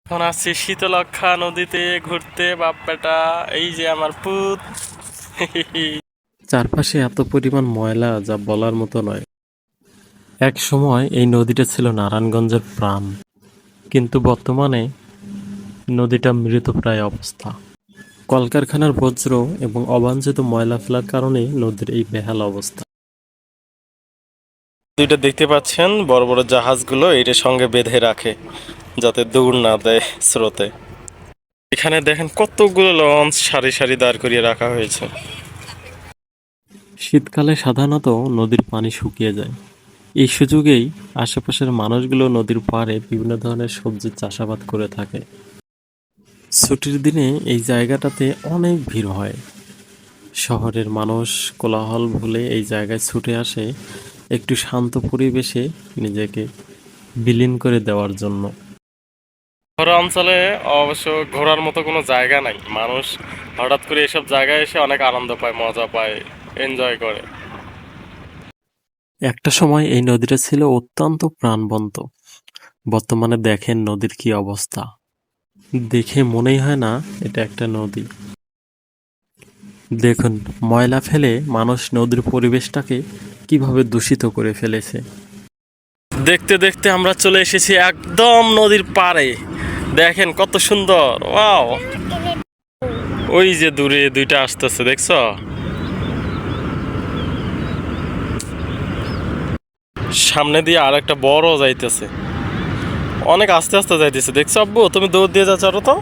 এখন আছি শীতলক্ষা নদীতে ঘুরতে, বাপ বেটা। এই যে আমার পুত। চারপাশে এত পরিমাণ ময়লা যা বলার মতো নয়। এক সময় এই নদীটা ছিল নারায়ণগঞ্জের প্রাণ, কিন্তু বর্তমানে নদীটা মৃতপ্রায় অবস্থা। কলকারখানার বজ্র এবং অবাঞ্ছিত ময়লা ফেলার কারণে নদীর এই বেহাল অবস্থা। নদীটা দেখতে পাচ্ছেন, বড় বড় জাহাজগুলো এটার সঙ্গে বেঁধে রাখে যাতে দৌড় না দেয় স্রোতে। এখানে দেখেন কতগুলো লঞ্চ সারি সারি দাঁড় করিয়ে রাখা হয়েছে। শীতকালে সাধারণত নদীর পানি শুকিয়ে যায়। এই সুযোগেই আশেপাশের মানুষগুলো নদীর পাড়ে বিভিন্ন ধরনের সবজির চাষাবাদ করে থাকে। ছুটির দিনে এই জায়গাটাতে অনেক ভিড় হয়। শহরের মানুষ কোলাহল ভুলে এই জায়গায় ছুটে আসে একটু শান্ত পরিবেশে নিজেকে বিলীন করে দেওয়ার জন্য। শহর অঞ্চলে অবশ্য ঘোরার মতো কোনো জায়গা নাই। মানুষ হঠাৎ করে এসব জায়গায় এসে অনেক আনন্দ পায়, মজা পায়, এনজয় করে। একটা সময় এই নদীটা ছিল অত্যন্ত প্রাণবন্ত। বর্তমানে দেখেন নদীর কি অবস্থা। দেখে মনেই হয় না এটা একটা নদী। দেখুন, ময়লা ফেলে মানুষ নদীর পরিবেশটাকে কিভাবে দূষিত করে ফেলেছে। দেখতে দেখতে আমরা চলে এসেছি একদম নদীর পাড়ে। দেখেন কত সুন্দর, ওয়াও। ওই যে দূরে দুইটা আসতেছে, দেখছো? সামনে দিয়ে আর একটা বড় যাইতেছে, অনেক আস্তে আস্তে যাইতেছে, দেখছো আব্বু? তুমি দৌড় দিয়ে যাচ্ছ তো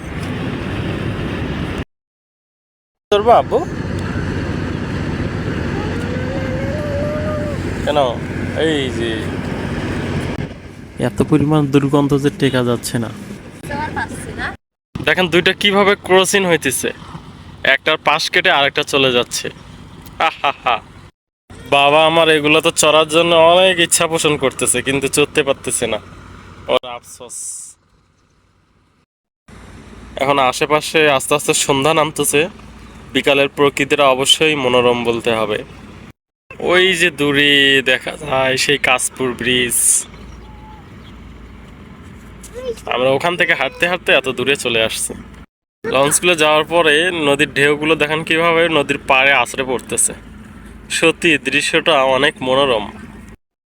চলবো আব্বু? কেন? এই যে এত পরিমাণ দুর্গন্ধ যে টেকা যাচ্ছে না। দেখেন দুইটা কিভাবে ক্রসিং হইতেছে, একটার পাশ কেটে আরেকটা চলে যাচ্ছে। আহা, বাবা আমার এগুলো তো চড়ার জন্য অনেক ইচ্ছা পোষণ করতেছে, কিন্তু চড়তে পারতেছে না, ওর আফসোস। এখন আশেপাশে আস্তে আস্তে সন্ধ্যা নামতেছে। বিকালের প্রকৃতিটা অবশ্যই মনোরম বলতে হবে। ওই যে দূরে দেখা যায় সেই কাশপুর ব্রিজ। আমরা ওখান থেকে হাঁটতে হাঁটতে এত দূরে চলে আসছি। লঞ্চগুলো যাওয়ার পরে নদীর ঢেউগুলো দেখেন কিভাবে নদীর পাড়ে আছড়ে পড়তেছে। সত্যি দৃশ্যটা অনেক মনোরম।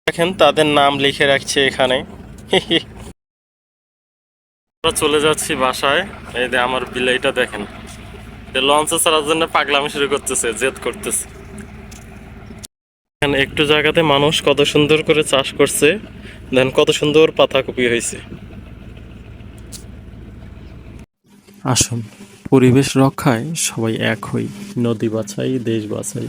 দেখেন তাদের নাম লিখে রাখছে এখানে। আমরা চলে যাচ্ছি বাসায়। এই যে আমার বিলাইটা দেখেন, লঞ্চে চড়ার জন্য পাগলামি শুরু করতেছে, জেদ করতেছে। এখানে একটু জায়গাতে মানুষ কত সুন্দর করে চাষ করছে, দেখেন কত সুন্দর পাতাকপি হয়েছে। আসুন, পরিবেশ রক্ষায় সবাই এক হই। নদী বাঁচাই, দেশ বাঁচাই।